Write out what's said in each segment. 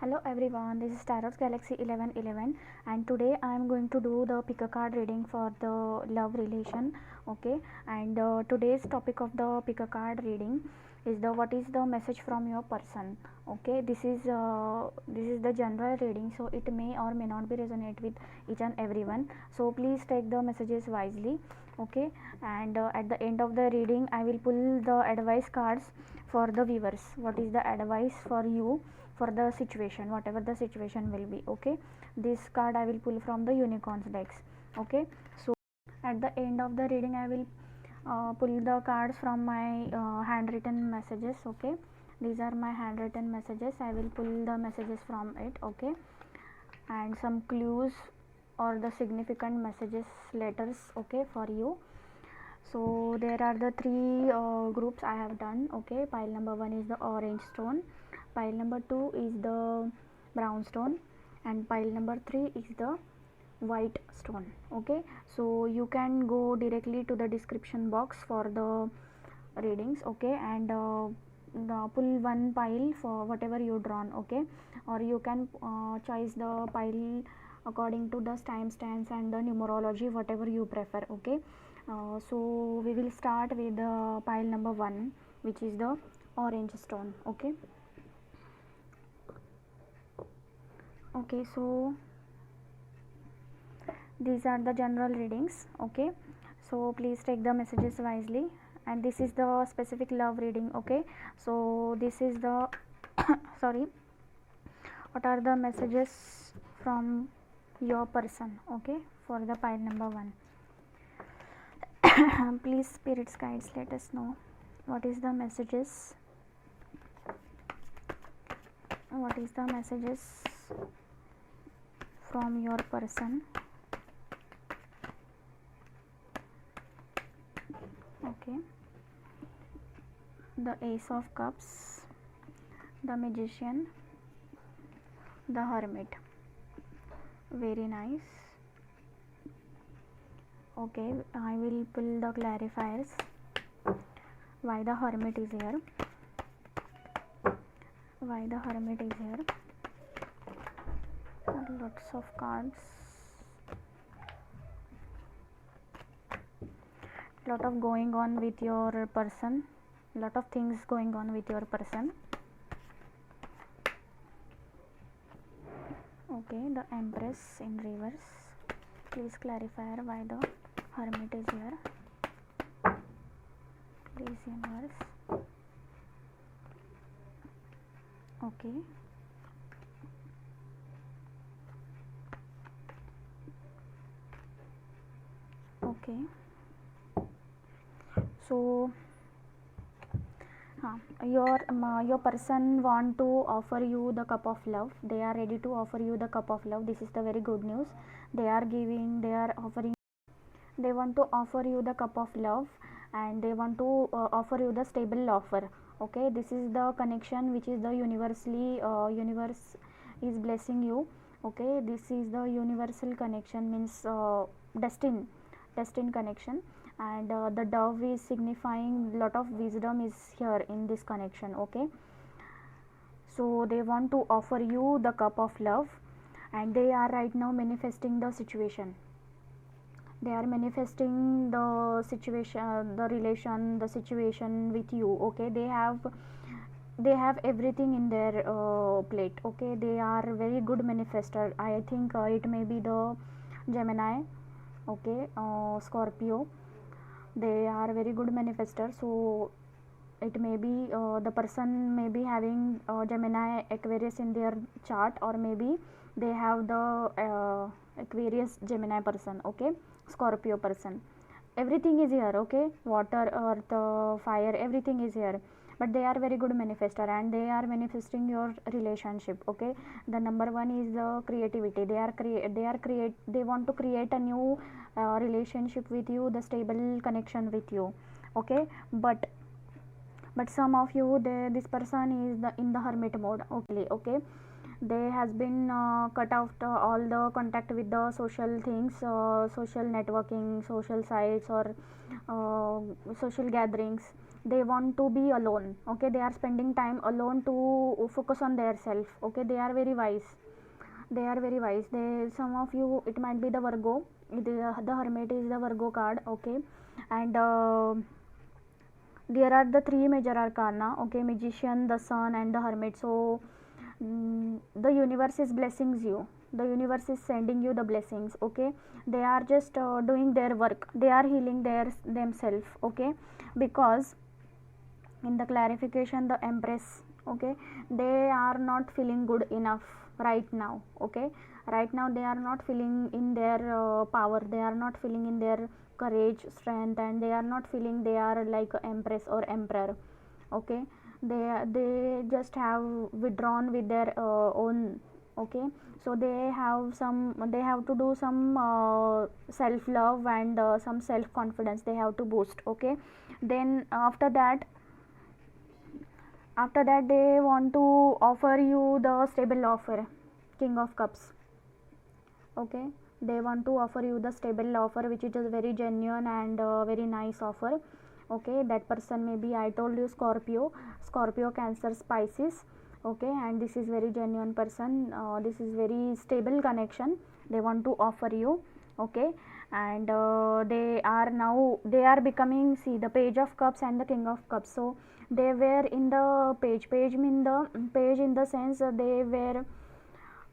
Hello everyone, this is Tarot Galaxy 1111 and today I am going to do the pick a card reading for the love relation. Okay, and today's topic of the pick a card reading is the what is the message from your person. Okay, this is the general reading, so it may or may not be resonate with each and everyone, so please take the messages wisely. Okay, and at the end of the reading I will pull the advice cards for the viewers. What is the advice for you for the situation, whatever the situation will be. Okay, this card I will pull from the unicorns decks. Okay, so at the end of the reading I will pull the cards from my handwritten messages. Okay, these are my handwritten messages. I will pull the messages from it. Okay, and some clues or the significant messages, letters, okay, for you. So there are the three groups I have done. Okay, pile number 1 is the orange stone, pile number 2 is the brown stone, and pile number 3 is the white stone. Okay, so you can go directly to the description box for the readings. Okay, and pull one pile for whatever you drawn. Okay, or you can choose the pile according to the timestamps and the numerology, whatever you prefer. Okay, so we will start with the pile number 1, which is the orange stone. Okay, so these are the general readings. Okay, so please take the messages wisely, and this is the specific love reading. Okay, so this is the sorry, what are the messages from your person. Okay, for the pile number 1. Please, spirits, guides, let us know what is the messages, from your person. Okay, the ace of cups, the magician, the hermit. Very nice. Okay, I will pull the clarifiers. Why the hermit is here? Lots of cards, lot of going on with your person, lot of things going on with your person. Okay, the empress in reverse. Please clarify why the hermit is here. Please, universe. Okay, so your person want to offer you the cup of love. They are ready to offer you the cup of love. This is the very good news. They are offering, they want to offer you the cup of love, and they want to offer you the stable offer. Okay, this is the connection which is the universe is blessing you. Okay, this is the universal connection, means destined connection, and the dove is signifying lot of wisdom is here in this connection. Okay, so they want to offer you the cup of love, and they are right now manifesting the situation. They are manifesting the situation, the relation, the situation with you. Okay, they have everything in their plate. Okay, they are very good manifester. I think it may be the Gemini. Okay, Scorpio. They are very good manifester. So it may be the person may be having Gemini, Aquarius in their chart, or maybe they have the Aquarius, Gemini person. Okay, Scorpio person. Everything is here. Okay, water, earth, fire, everything is here, but they are very good manifester, and they are manifesting your relationship. Okay, the number 1 is the creativity. They want to create a new relationship with you, the stable connection with you. Okay, but some of you, this person is in the hermit mode. Okay, they has been cut out all the contact with the social things, social networking, social sites, or social gatherings. they want to be alone. Okay, they are spending time alone to focus on their self. Okay, they are very wise, they are very wise. They, some of you, it might be the Virgo, the Hermit is the Virgo card. Okay, and there are the three major arcana. Okay, Magician, the Sun, and the Hermit. So the universe is blessings you, the universe is sending you the blessings. Okay, they are just doing their work, they are healing their themselves. Okay, because in the clarification, the Empress, okay, they are not feeling good enough right now. Okay, right now they are not feeling in their power, they are not feeling in their courage, strength, and they are not feeling they are like Empress or Emperor. Okay, they just have withdrawn with their own. Okay, so they have some, they have to do some self love and some self confidence they have to boost. Okay, then after that they want to offer you the stable offer, King of Cups. Okay, they want to offer you the stable offer, which is a very genuine and very nice offer. Okay, that person may be, I told you, Scorpio, Cancer, Pisces. Okay, and this is very genuine person, this is very stable connection they want to offer you. Okay, and they are now, they are becoming, see, the Page of Cups and the King of Cups. So they were in the page mean the page in the sense they were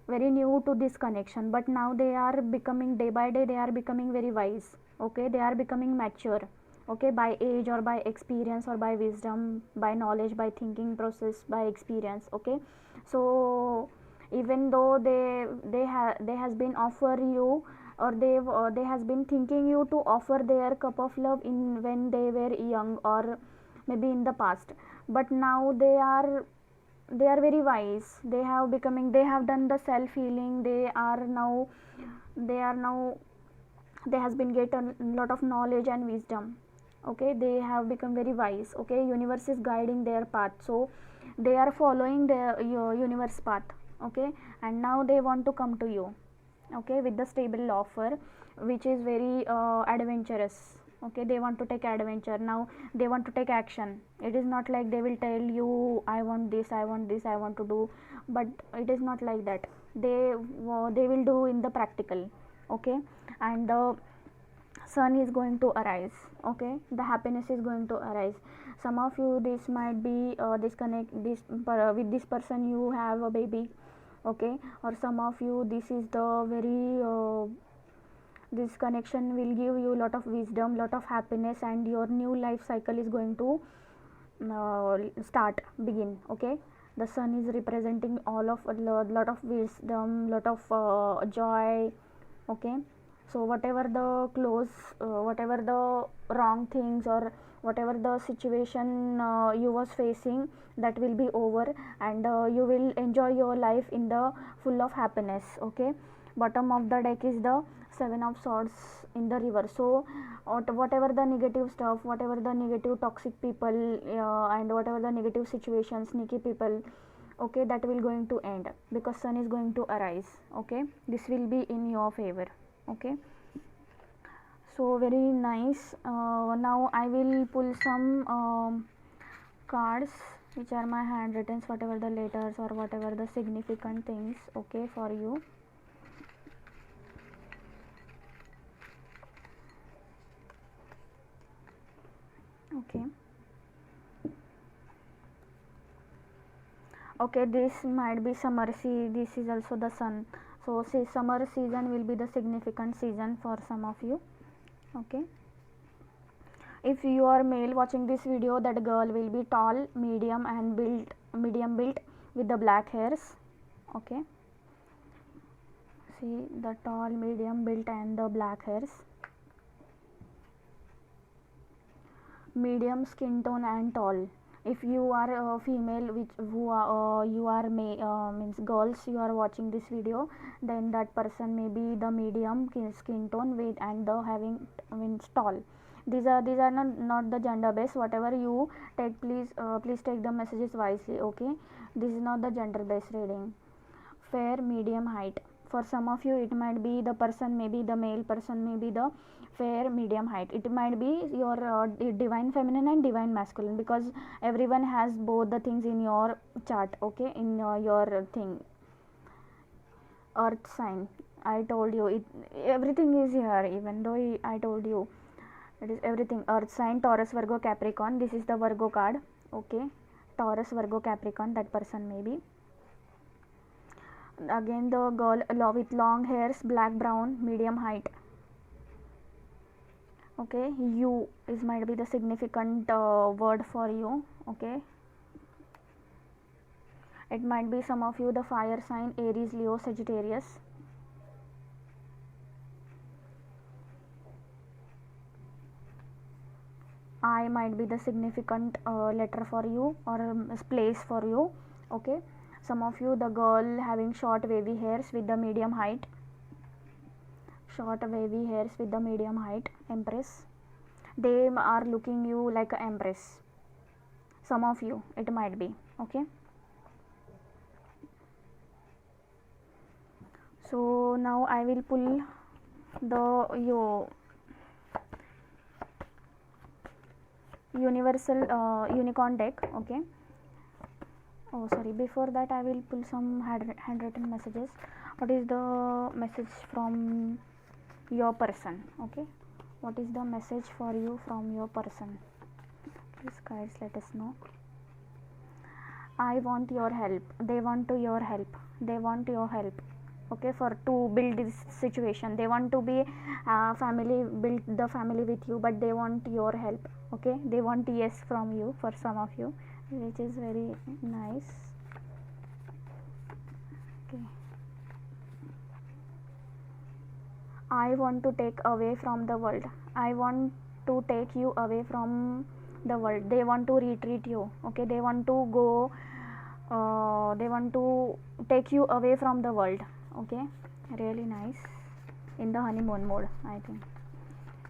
very new to this connection, but now they are becoming, day by day they are becoming very wise. Okay, they are becoming mature. Okay, by age or by experience or by wisdom, by knowledge, by thinking process, by experience. Okay, so even though they has been offer you, or they has been thinking you to offer their cup of love in when they were young or maybe in the past, but now they are very wise, they have becoming, they have done the self healing, they are now, they has been get a lot of knowledge and wisdom. Okay, they have become very wise. Okay, universe is guiding their path, so they are following their your universe path. Okay, and now they want to come to you. Okay, with the stable offer, which is very adventurous. Okay, they want to take adventure now, they want to take action. It is not like they will tell you, I want this, I want this, I want to do, but it is not like that. They will do in the practical. Okay, and the sun is going to arise. Okay, the happiness is going to arise. Some of you, this might be with this person you have a baby. Okay, or some of you, this is the very this connection will give you lot of wisdom, lot of happiness, and your new life cycle is going to begin. Okay, the sun is representing all of a lot of wisdom, lot of joy. Okay, so whatever the whatever the wrong things or whatever the situation you was facing, that will be over, and you will enjoy your life in the full of happiness. Okay, bottom of the deck is the Seven of Swords in the river. So whatever the negative stuff, whatever the negative toxic people, and whatever the negative situations, sneaky people, okay, that will going to end because sun is going to arise. Okay, this will be in your favor. Okay, so very nice. Now I will pull some cards which are my handwrittens, whatever the letters or whatever the significant things. Okay, for you. Okay, okay, this might be summer. See, this is also the sun, so see, summer season will be the significant season for some of you. Okay, if you are male watching this video, that girl will be tall, medium built with the black hairs. Okay, see, the tall, medium built and the black hairs, medium skin tone and tall. If you are a female, which who are you are means girls, you are watching this video, then that person may be the medium skin tone with and the having means tall. These are not the gender based. Whatever you take, please take the messages wisely. Okay, this is not the gender based reading. Fair, medium height, For some of you it might be the person, maybe the male person, maybe the fair medium height, it might be your divine feminine and divine masculine, because everyone has both the things in your chart, okay, in your thing, earth sign. I told you it, everything is here, even though I told you it is everything. Earth sign, Taurus, Virgo, Capricorn, this is the Virgo card, okay, Taurus, Virgo, Capricorn, that person maybe. Again the girl with long hairs, black, brown, medium height, okay. You is might be the significant word for you, okay. It might be some of you the fire sign, Aries, Leo, Sagittarius. I might be the significant letter for you, or place for you, okay. Some of you the girl having short wavy hairs with the medium height, short wavy hairs with the medium height, Empress. They are looking you like a empress, some of you it might be, okay. So now I will pull the your universal unicorn deck, okay. Oh sorry, before that I will pull some handwritten messages. What is the message from your person, okay, what is the message for you from your person? Please guys let us know. I want your help, they want to your help, they want your help, okay, for to build this situation. They want to be family, build the family with you, but they want your help, okay. They want yes from you, for some of you, which is very nice, okay. I want to take away from the world, I want to take you away from the world. They want to retreat you, okay. They want to go they want to take you away from the world, okay. Really nice, in the honeymoon mode I think,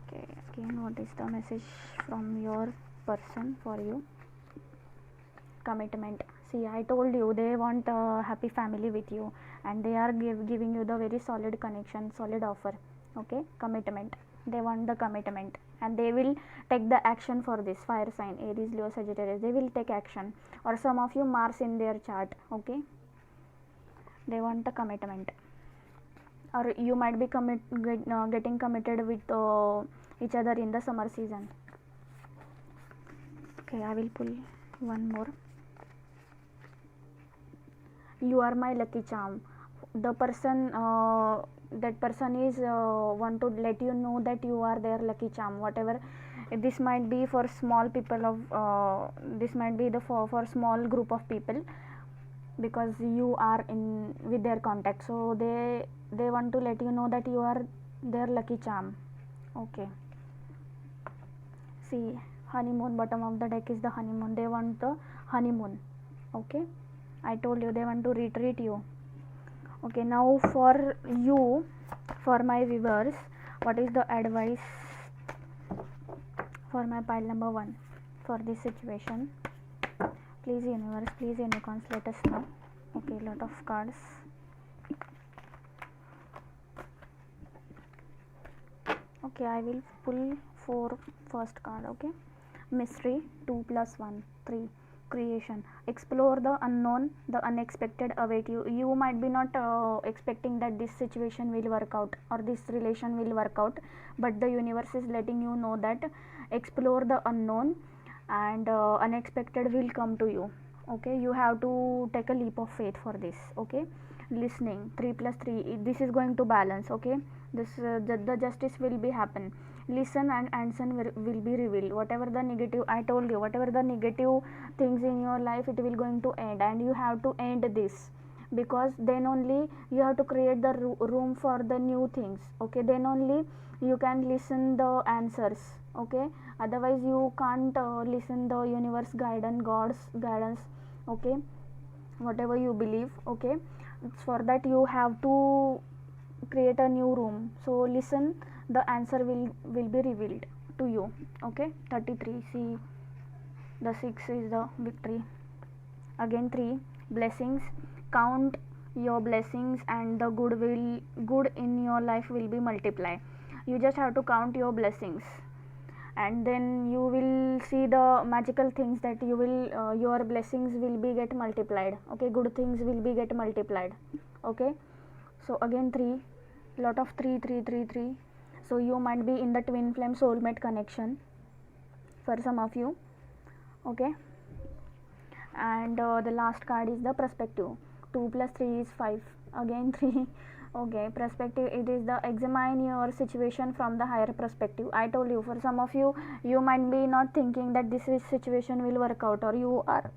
okay. Again what is the message from your person for you? Commitment. See, I told you they want a happy family with you, and they are giving you the very solid connection, solid offer, okay. Commitment, they want the commitment, and they will take the action for this. Fire sign, Aries, Leo, Sagittarius, they will take action, or some of you Mars in their chart, okay. They want a commitment, or you might be getting committed with each other in the summer season, okay. I will pull one more. You are my lucky charm. The person that person is want to let you know that you are their lucky charm, whatever. This might be for small people of this might be the for small group of people, because you are in with their contact, so they want to let you know that you are their lucky charm, okay. See, honeymoon, bottom of the deck is the honeymoon. They want the honeymoon, okay. I told you they want to retreat you, okay. Now for you, for my viewers, what is the advice for my pile number 1 for this situation? Please universe, please unicorns, let us know, okay. Lot of cards, okay. I will pull 4 first card, okay. Mystery, 2 plus 1, 3. Creation. Explore the unknown, the unexpected await you. You might be not expecting that this situation will work out, or this relation will work out, but the universe is letting you know that explore the unknown, and unexpected will come to you, okay. You have to take a leap of faith for this, okay. Listening, 3 plus 3, this is going to balance, okay. This the justice will be happen. Listen and answer will be revealed. Whatever the negative, I told you, whatever the negative things in your life, it will going to end, and you have to end this, because then only you have to create the room for the new things, okay. Then only you can listen the answers, okay. Otherwise you can't listen the universe guidance, God's guidance, okay, whatever you believe, okay. For that you have to create a new room, so listen, the answer will be revealed to you, okay. 33, see, the 6 is the victory. Again 3, blessings, count your blessings and the good in your life will be multiplied. You just have to count your blessings, and then you will see the magical things that you will your blessings will be get multiplied. Okay, good things will be get multiplied. Okay, so again 3, lot of 3 3 3 3. So you might be in the twin flame soulmate connection for some of you. Okay, and the last card is the perspective. 2 plus 3 is 5, again 3. Okay, perspective, it is the examine your situation from the higher perspective. I told you, for some of you, you might be not thinking that this situation will work out, or you are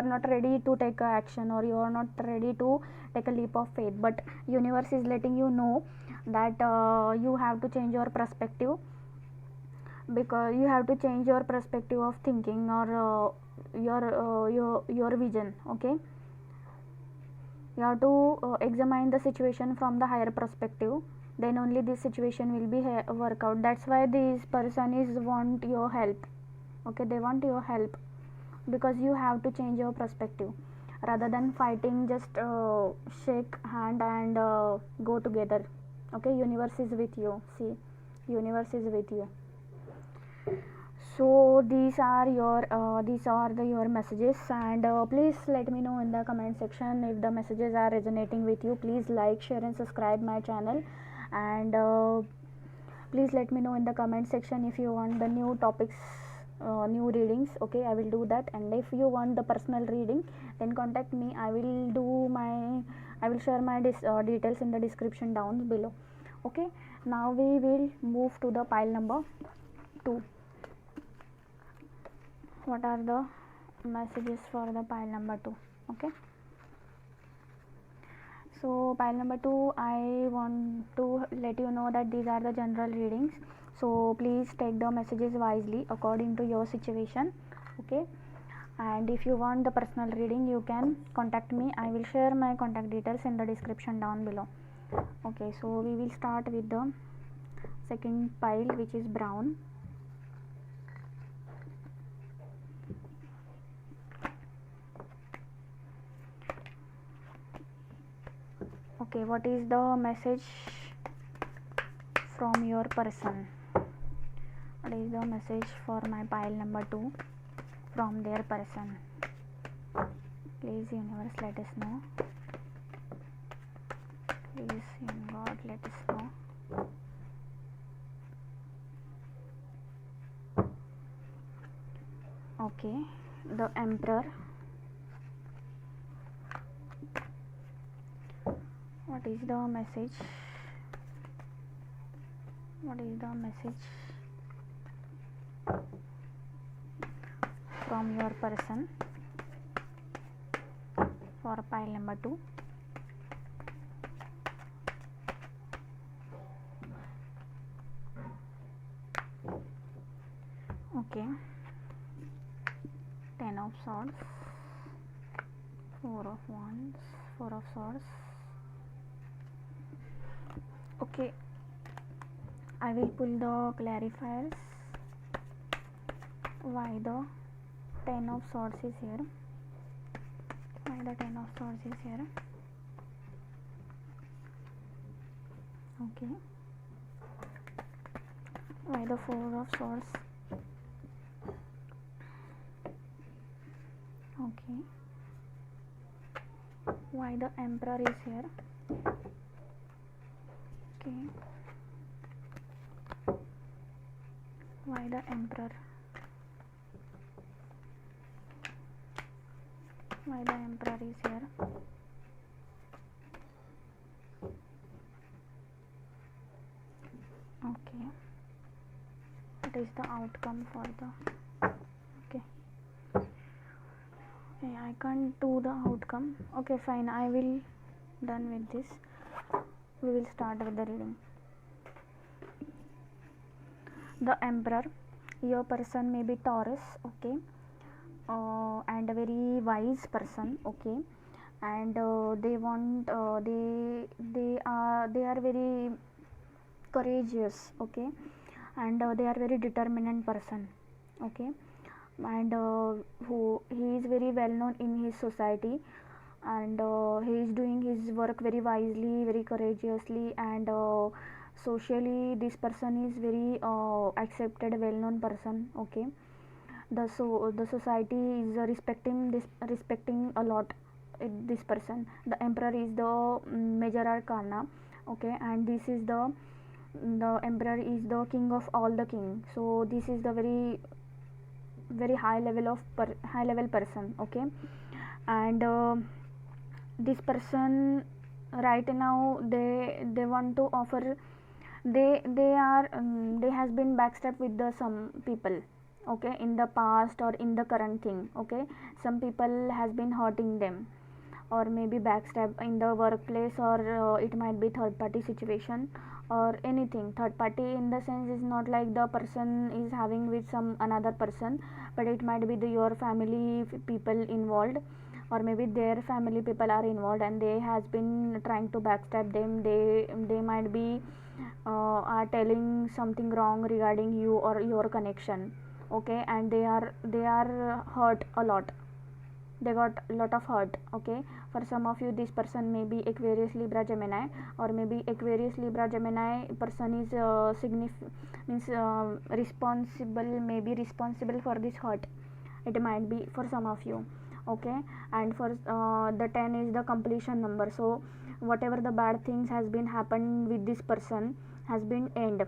not ready to take a action, or you are not ready to take a leap of faith, but universe is letting you know that you have to change your perspective, because you have to change your perspective of thinking, or your vision. Okay, you have to examine the situation from the higher perspective, then only this situation will be work out. That's why this person is want your help. Okay, they want your help because you have to change your perspective. Rather than fighting, just shake hand and go together. Okay, universe is with you. See, universe is with you. So these are your messages, and please let me know in the comment section if the messages are resonating with you. Please like, share and subscribe my channel, and please let me know in the comment section if you want the new topics, new readings. Okay, I will do that. And if you want the personal reading, then contact me. I will share my details in the description down below. Okay, now we will move to the pile number 2. What are the messages for the pile number 2? Okay, so pile number 2, I want to let you know that these are the general readings, so please take the messages wisely according to your situation. Okay, and if you want the personal reading, you can contact me. I will share my contact details in the description down below. Okay, so we will start with the second pile, which is brown. Okay, what is the message from your person? What is the message for my pile number 2 from their person? Please universe, let us know. Please God, let us know. Okay, the Emperor. What is the message? What is the message from your person for pile number 2? Okay, 10 of swords, 4 of wands, 4 of swords. Okay, I will pull the clarifiers. Why the 10 of swords is here? Why the 10 of swords is here? Okay, why the 4 of swords? Okay, why the Emperor is here? Okay, why the Emperor? Why the Emperor is here? Okay, what is the outcome for the? Okay, I can't do the outcome. Okay, fine, I will done with this. We will start with the reading. The Emperor, your person may be Taurus. Okay, and a very wise person. Okay, and they want they are very courageous. Okay, and they are very determined person. Okay, and who he is very well known in his society, and he is doing his work very wisely, very courageously, and socially this person is very accepted, well known person. Okay, the society is respecting a lot this person. The emperor is the major arcana. Okay, and this is the emperor is the king of all the king, so this is the very high level of high level person. Okay, and this person right now they want to offer, they are they has been backstabbed with the some people. Okay, in the past or in the current thing. Okay, some people has been hurting them, or maybe backstab in the workplace, or it might be third party situation or anything. Third party in the sense is not like the person is having with some another person, but it might be your family people involved, or maybe their family people are involved and they has been trying to backstab them. They might be are telling something wrong regarding you or your connection. Okay, and they are hurt a lot, they got a lot of hurt. Okay, for some of you this person may be Aquarius, Libra, Gemini, or maybe Aquarius, Libra, Gemini person is means responsible, maybe responsible for this hurt. It might be for some of you. Okay, and for the 10 is the completion number, so whatever the bad things has been happened with this person has been end.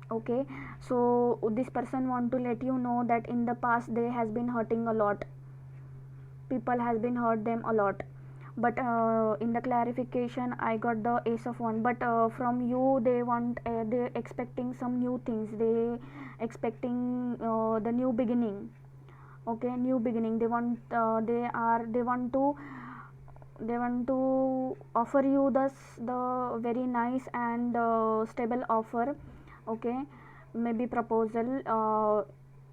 Okay, so this person want to let you know that in the past they has been hurting a lot, people has been hurt them a lot, but in the clarification I got the Ace of Wands. But from you they want they expecting some new things, they expecting the new beginning. Okay, new beginning, they want they want to offer you the very nice and stable offer. Okay, maybe proposal,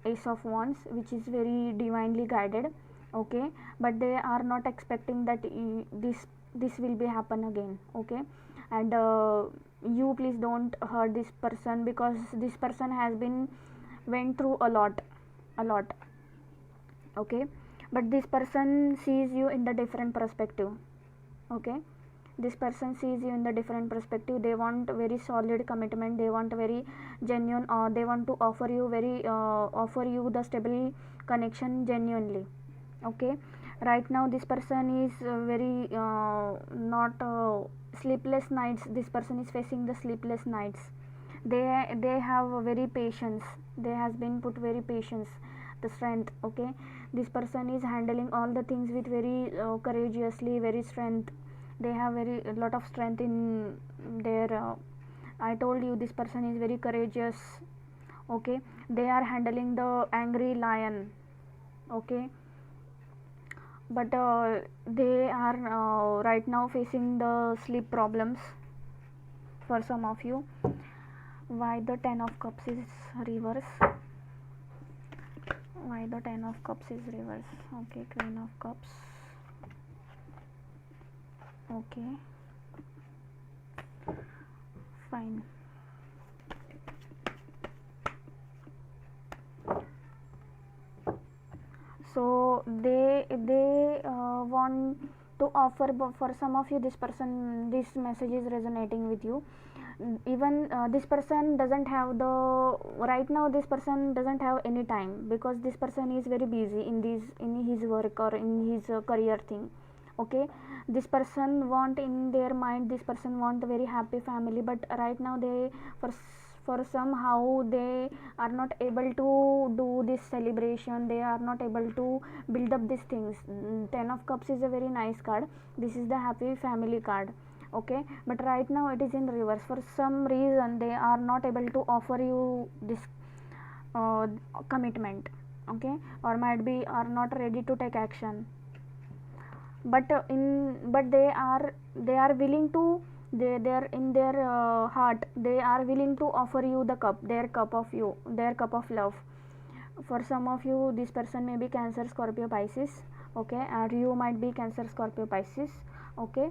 Ace of Wands, which is very divinely guided. Okay, but they are not expecting that this will be happen again. Okay, and you please don't hurt this person, because this person has been went through a lot, a lot. Okay, but this person sees you in the different perspective. Okay, this person sees you in the different perspective. They want very solid commitment, they want very genuine, or they want to offer you very offer you the stable connection genuinely. Okay, right now this person is very not sleepless nights, this person is facing the sleepless nights. They have a very patience, they has been put very patience, the strength. Okay, this person is handling all the things with very courageously, very strength. They have very a lot of strength in their I told you this person is very courageous. Okay, they are handling the angry lion. Okay, but they are right now facing the sleep problems for some of you. Why the 10 of cups is reverse? Why the 10 of cups is reverse? Okay, Queen of cups. Okay, fine. So they want to offer, for some of you this person, this message is resonating with you. Even this person doesn't have the right now, this person doesn't have any time, because this person is very busy in his work or in his career thing. Okay, this person want in their mind, this person want a very happy family, but right now they for somehow they are not able to do this celebration, they are not able to build up these things. 10 of cups is a very nice card, this is the happy family card. Okay, but right now it is in reverse, for some reason they are not able to offer you this commitment. Okay, or might be are not ready to take action, but but they are willing to, they are in their heart, they are willing to offer you the cup, their cup of you, their cup of love. For some of you this person may be Cancer, Scorpio, Pisces. Okay, or you might be Cancer, Scorpio, Pisces. Okay,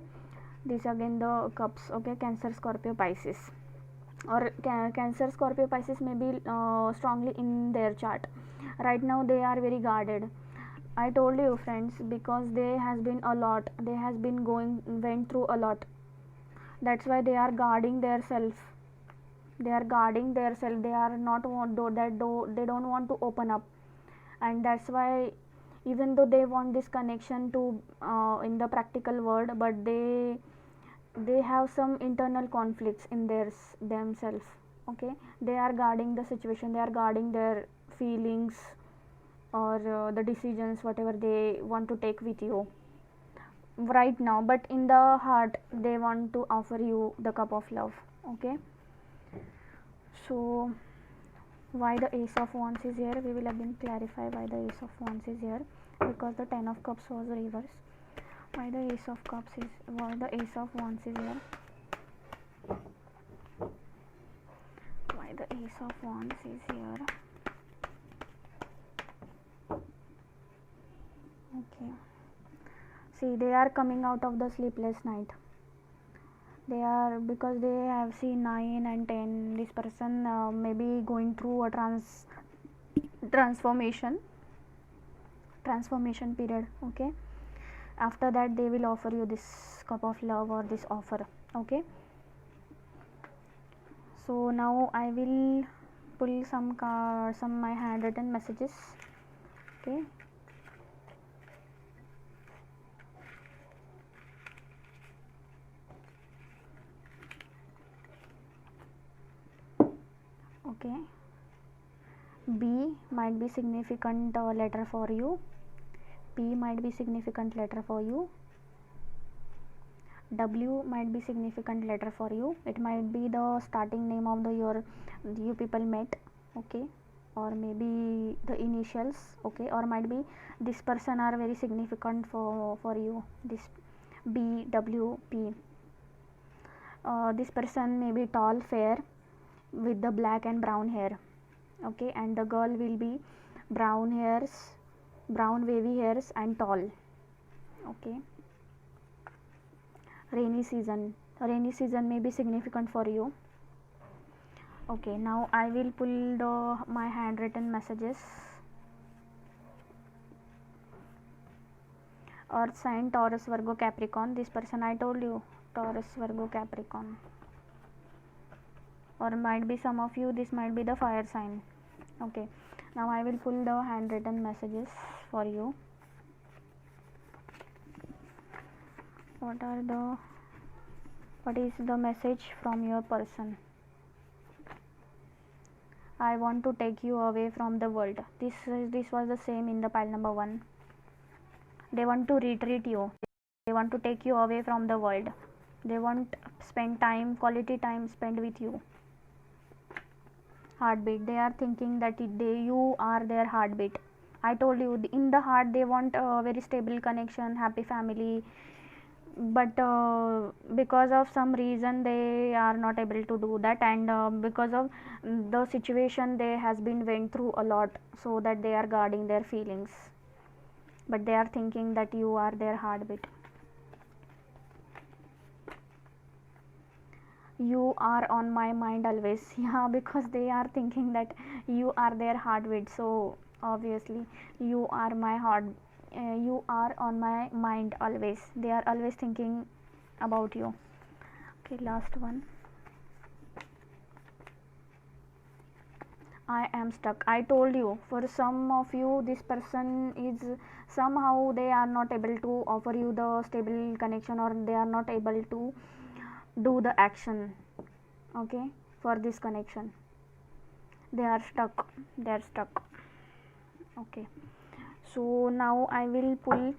this again the cups. Okay, Cancer, Scorpio, Pisces, or Cancer, Scorpio, Pisces may be strongly in their chart. Right now they are very guarded, I told you friends, because they has been a lot, they has been went through a lot, that's why they are guarding their self, they are guarding their self, they are not want they don't want to open up. And that's why, even though they want this connection to in the practical world, but they have some internal conflicts in themselves. Okay, they are guarding the situation, they are guarding their feelings, or the decisions whatever they want to take with you right now, but in the heart they want to offer you the cup of love. Okay, so why the ace of wands is here, we will again clarify why the ace of wands is here, because the 10 of cups was reversed. Why the ace of cups is, why the ace of wands is here, why the ace of wands is here. Okay, see, they are coming out of the sleepless night, they are, because they have seen 9 and 10, this person may be going through a transformation period. Okay, after that they will offer you this cup of love or this offer. Okay, so now I will pull some my handwritten messages. Okay, okay, B might be significant letter for you, P might be significant letter for you, W might be significant letter for you, it might be the starting name of the you people met. Okay, or maybe the initials. Okay, or might be this person are very significant for you, this B, W, P. This person may be tall, fair, with the black and brown hair. Okay, and the girl will be brown wavy hairs and tall. Okay, rainy season may be significant for you. Okay, now I will pull my handwritten messages. Earth sign Taurus, Virgo, Capricorn, this person I told you, Taurus, Virgo, Capricorn, or might be some of you, this might be the fire sign. Okay, now I will pull the handwritten messages for you. What is the message from your person? I want to take you away from the world. This was the same in the pile number 1. They want to retreat you, they want to take you away from the world, they want spend time, quality time spent with you. Heartbeat, they are thinking that you are their heartbeat. I told you, in the heart they want a very stable connection, happy family, but because of some reason they are not able to do that, and because of the situation they has been went through a lot, so that they are guarding their feelings, but they are thinking that you are their heartbeat. You are on my mind always. Yeah, because they are thinking that you are their heartbeat, so obviously you are my heart, you are on my mind always, they are always thinking about you. Okay, last one. I am stuck. I told you, for some of you this person is somehow they are not able to offer you the stable connection, or they are not able to do the action. Okay, for this connection they are stuck, Okay, so now I will pull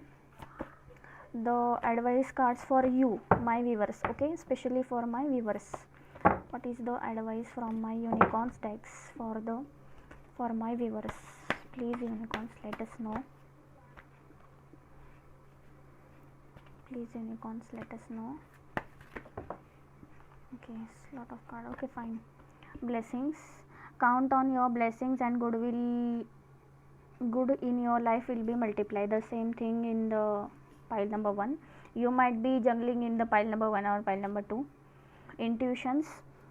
the advice cards for you, my viewers. Okay, especially for my viewers, what is the advice from my unicorns decks for my viewers? Please unicorns, let us know. Please unicorns, let us know. Okay, lot of card. Okay, fine. Blessings, count on your blessings, and good in your life will be multiplied. The same thing in the pile number 1. You might be juggling in the pile number 1 or pile number 2. Intuitions,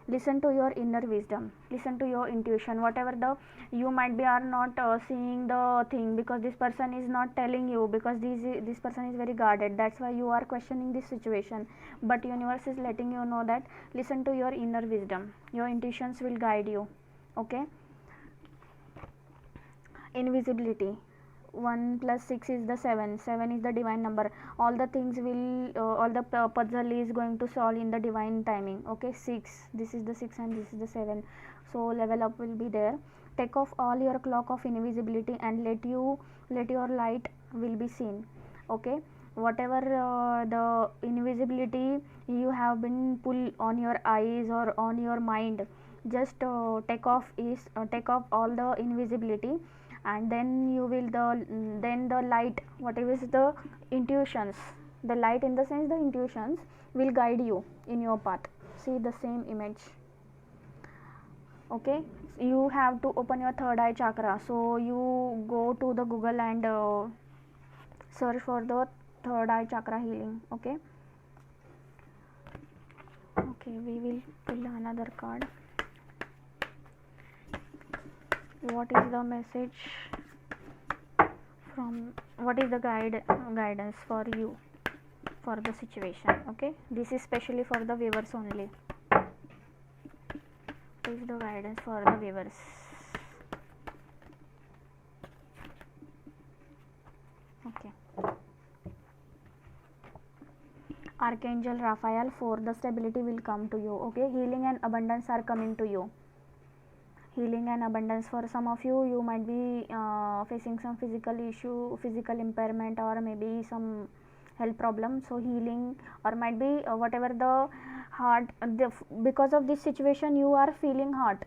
listen to your inner wisdom, listen to your intuition, whatever the you might be are not seeing the thing, because this person is not telling you, because this person is very guarded, that's why you are questioning this situation. But universe is letting you know that listen to your inner wisdom, your intuitions will guide you. Okay. Invisibility. 1 plus 6 is the 7. 7 is the divine number. All the things will all the puzzle is going to solve in the divine timing. Okay. 6, this is the 6 and this is the 7, so level up will be there. Take off all your cloak of invisibility and let your light will be seen. Okay. Whatever the invisibility you have been pull on your eyes or on your mind, just take off all the invisibility, and then you will then the light, whatever is the intuitions, the light in the sense the intuitions will guide you in your path. See the same image. Okay. You have to open your third eye chakra, so you go to the Google and search for the third eye chakra healing. Okay. Okay, we will pull another card. What is the message from, what is the guidance for you for the situation? Okay, this is specially for the viewers only. What is the guidance for the viewers? Okay. Archangel Raphael, for the stability will come to you. Okay, healing and abundance are coming to you. Healing and abundance, for some of you, you might be facing some physical issue, physical impairment, or maybe some health problem. So healing, or might be whatever the heart, because of this situation you are feeling hurt.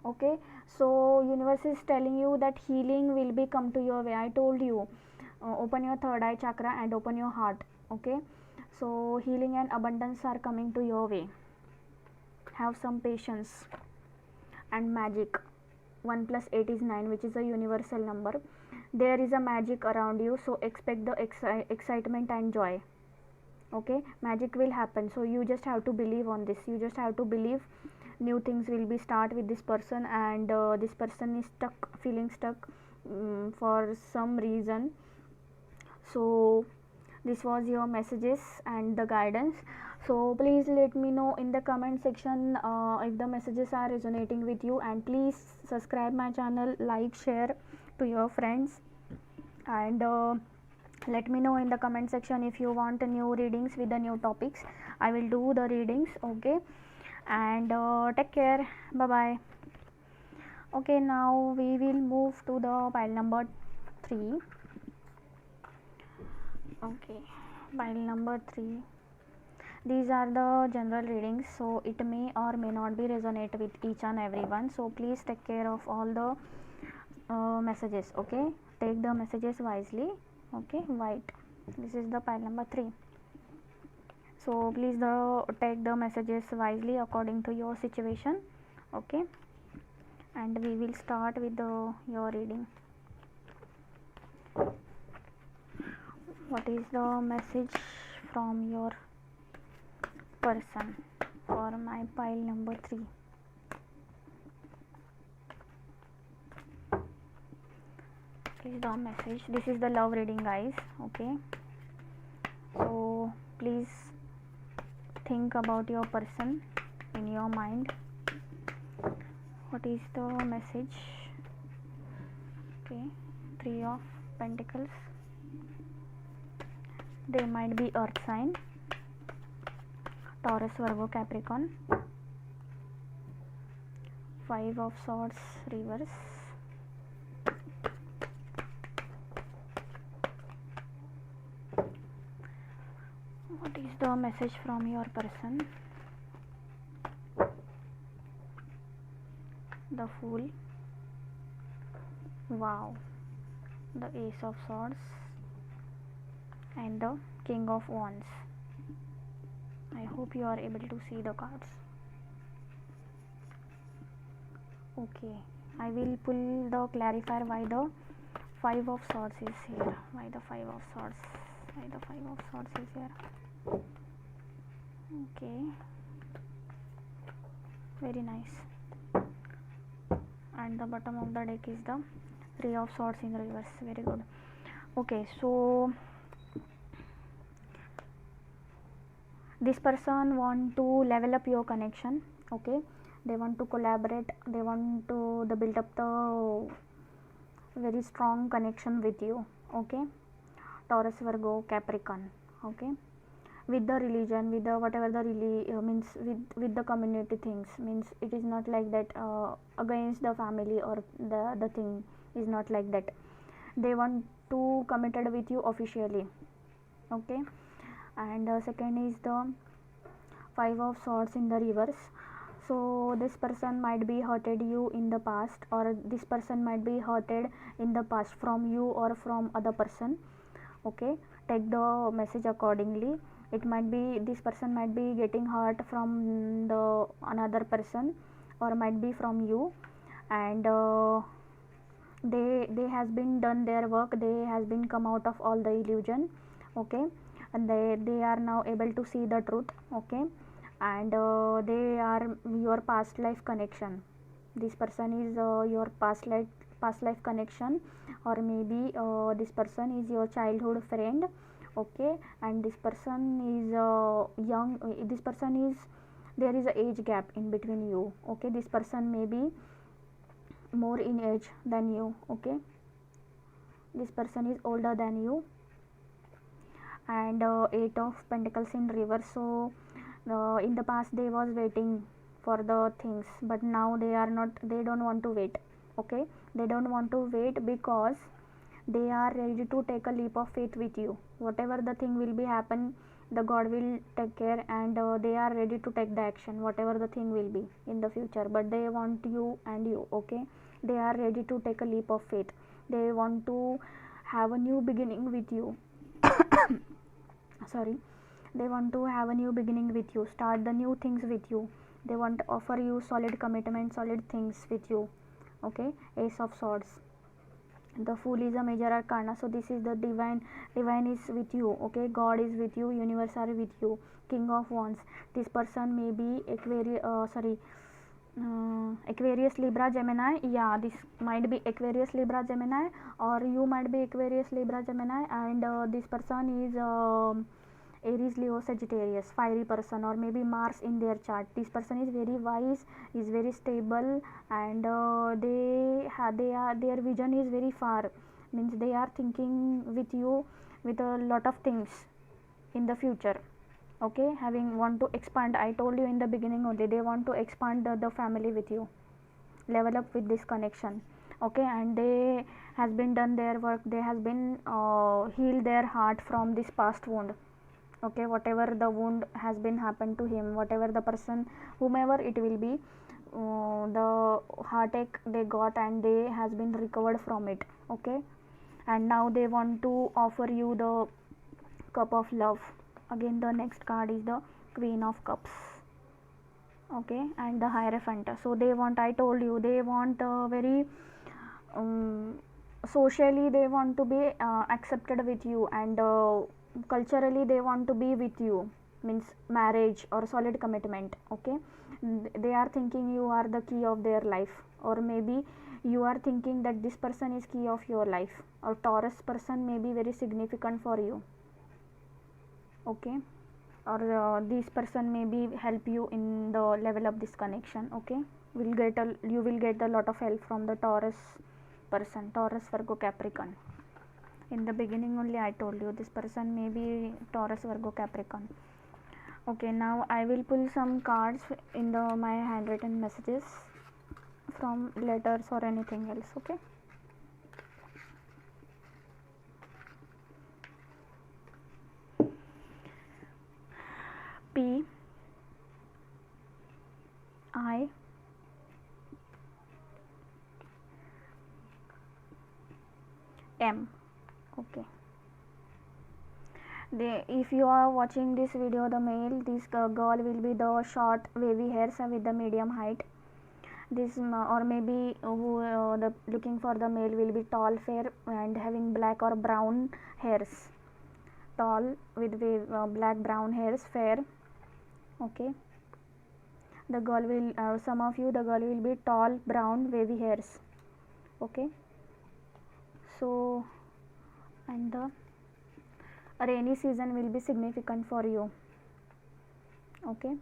Okay, so universe is telling you that healing will be come to your way. I told you, open your third eye chakra and open your heart. Okay, so healing and abundance are coming to your way. Have some patience. And magic. 1 plus 8 is 9, which is a universal number. There is a magic around you, so expect the excitement and joy. Okay, magic will happen, so you just have to believe on this. You just have to believe new things will be start with this person, and this person is feeling stuck for some reason. So this was your messages and the guidance. So please let me know in the comment section if the messages are resonating with you, and please subscribe my channel, like, share to your friends, and let me know in the comment section if you want new readings with the new topics. I will do the readings. Okay, and take care. Bye bye. Okay, now we will move to the pile number 3. Okay, pile number 3. These are the general readings, so it may or may not be resonate with each and everyone, so please take care of all the messages. Okay, take the messages wisely. Okay, white, this is the pile number 3, so please take the messages wisely according to your situation. Okay, and we will start with your reading. What is the message from your person for my pile number 3? Please the message. This is the love reading, guys. Okay, so please think about your person in your mind. What is the message? Okay, 3 of Pentacles. They might be earth sign, Taurus, Virgo, Capricorn. 5 of Swords reverse. What is the message from your person? The Fool. Wow. The Ace of Swords and the King of Wands. I hope you are able to see the cards. Okay, I will pull the clarifier why the 5 of Swords is here. Why the 5 of Swords? Why the 5 of Swords is here? Okay. very nice. And the bottom of the deck is the Three of Swords in reverse, very good. Okay, so this person want to level up your connection. Okay, they want to collaborate, they want to build up the very strong connection with you. Okay, Taurus, Virgo, Capricorn. Okay, with the religion, with the whatever the means, with the community things, means it is not like that against the family, or the thing is not like that. They want to committed with you officially. Okay, and second is the Five of Swords in the reverse. So this person might be hurted you in the past, or this person might be hurted in the past from you or from other person. Okay, take the message accordingly. It might be this person might be getting hurt from the another person, or might be from you, and they has been done their work, they has been come out of all the illusion. Okay, and they are now able to see the truth. Okay, and they are your past life connection. This person is your past life connection, or maybe this person is your childhood friend. Okay, and this person is young, this person is, there is a age gap in between you. Okay, this person may be more in age than you. Okay, this person is older than you. And Eight of Pentacles in reverse. So in the past they was waiting for the things, but now they are not, they don't want to wait. Okay, they don't want to wait because they are ready to take a leap of faith with you. Whatever the thing will be happen, the God will take care, and they are ready to take the action whatever the thing will be in the future. But they want you and you. Okay, they are ready to take a leap of faith. They want to have a new beginning with you. Sorry, they want to have a new beginning with you, start the new things with you. They want to offer you solid commitment, solid things with you. Okay, Ace of Swords. The Fool is a major arcana, so this is the divine is with you. Okay, God is with you, universe are with you. King of Wands. This person may be Aquarius, Libra, Gemini. Yeah, this might be Aquarius, Libra, Gemini, or you might be Aquarius, Libra, Gemini, and this person is Aries, Leo, Sagittarius, fiery person, or maybe Mars in their chart. This person is very wise, is very stable, and their vision is very far. Means they are thinking with you with a lot of things in the future. Okay, having want to expand. I told you in the beginning only, they want to expand the family with you, level up with this connection. Okay, and they has been done their work, they has been healed their heart from this past wound. Okay, whatever the wound has been happened to him, whatever the person, whomever it will be, the heartache they got, and they has been recovered from it. Okay, and now they want to offer you the cup of love. Again, the next card is the Queen of Cups. Okay, and the Hierophant. So they want, I told you, they want very socially they want to be accepted with you, and culturally they want to be with you, means marriage or solid commitment. Okay, they are thinking you are the key of their life, or maybe you are thinking that this person is key of your life, or Taurus person may be very significant for you. Okay, or this person may be help you in the level of this connection. Okay, you will get a lot of help from the Taurus person, Taurus, Virgo, Capricorn. In the beginning only I told you this person may be Taurus, Virgo, Capricorn. Okay, now I will pull some cards in the my handwritten messages from letters or anything else. Okay, P I M. Okay, if you are watching this video, the male, this girl will be the short wavy hairs with the medium height. This or maybe the looking for the male will be tall, fair, and having black or brown hairs. Tall with black brown hairs, fair. Okay, the girl will some of you, the girl will be tall, brown, wavy hairs. Okay, so and the rainy season will be significant for you. Okay,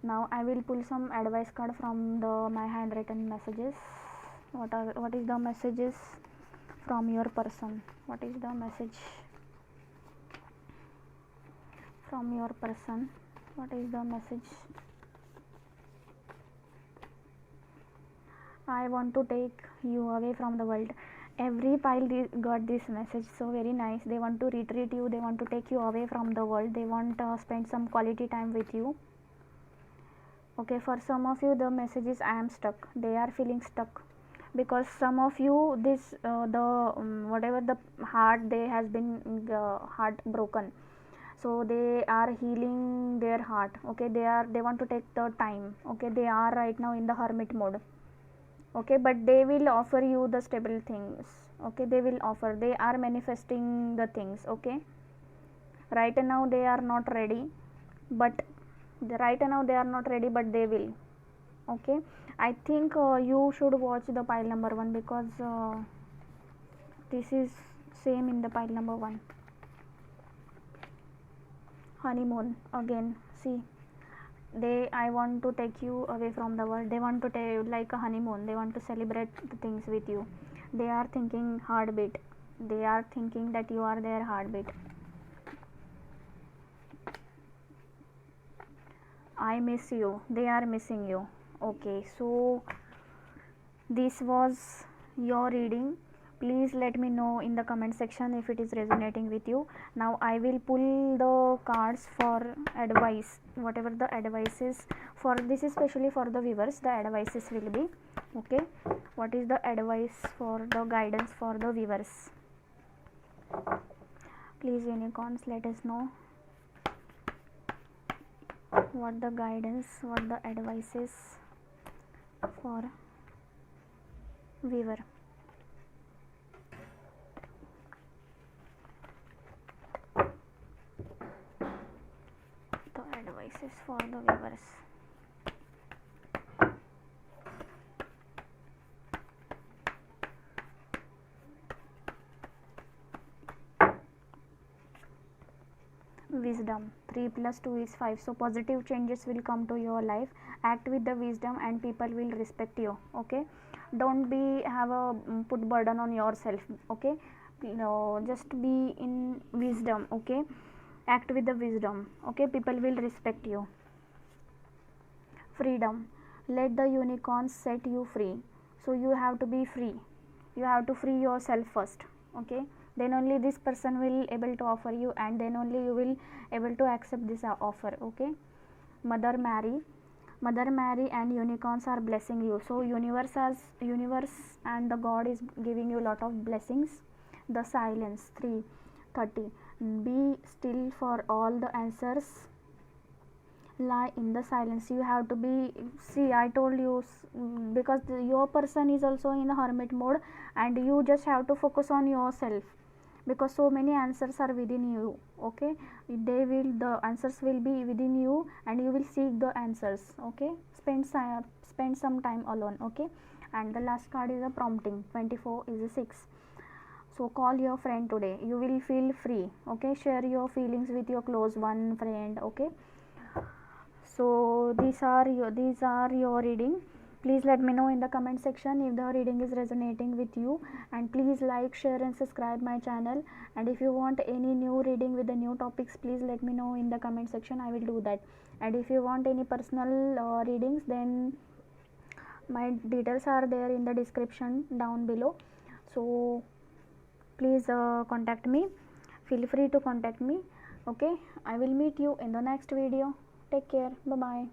now I will pull some advice card from the my handwritten messages. What is the messages from your person? What is the message from your person? What is the message? I want to take you away from the world. Every pile got this message, so very nice. They want to retreat you, they want to take you away from the world, they want to spend some quality time with you. Okay, for some of you the message is I am stuck. They are feeling stuck because some of you this whatever the heart they has been heart broken, so they are healing their heart. Okay, they want to take the time. Okay, they are right now in the hermit mode. Okay, but they will offer you the stable things. Okay, they will offer, they are manifesting the things. Okay, right now they are not ready, but right now they are not ready, but they will. Okay, I think you should watch the pile number 1 because this is same in the pile number 1. Honeymoon again. See, I want to take you away from the world. They want to take like a honeymoon, they want to celebrate the things with you. They are thinking heartbeat, they are thinking that you are their heartbeat. I miss you, they are missing you. Okay, so this was your reading. Please let me know in the comment section if it is resonating with you. Now I will pull the cards for advice, whatever the advice is for this is especially for the viewers. The advices will be okay. What is the advice for the guidance for the viewers? Please unicorns, let us know what the guidance, what the advice is for viewer. The advices for the viewers. Wisdom. 3 plus 2 is 5, so positive changes will come to your life. Act with the wisdom and people will respect you. Okay, don't be have a put burden on yourself. Okay, no, just be in wisdom. Okay, act with the wisdom. Okay, people will respect you. Freedom. Let the unicorns set you free. So you have to be free, you have to free yourself first. Okay, then only this person will able to offer you, and then only you will able to accept this offer. Okay, Mother Mary and unicorns are blessing you. So universe and the God is giving you a lot of blessings. The silence. 3:30. Be still, for all the answers lie in the silence. You have to be, see, I told you, because your person is also in a hermit mode, and you just have to focus on yourself, because so many answers are within you. Okay, the answers will be within you, and you will seek the answers. Okay, spend some time alone. Okay, and the last card is a prompting. 24 is a 6. So call your friend today, you will feel free. Okay, share your feelings with your close one friend. Okay, so these are your reading. Please let me know in the comment section if the reading is resonating with you, and please like, share and subscribe my channel. And if you want any new reading with the new topics, please let me know in the comment section, I will do that. And if you want any personal readings, then my details are there in the description down below. So please contact me, feel free to contact me. Okay, I will meet you in the next video. Take care, bye bye.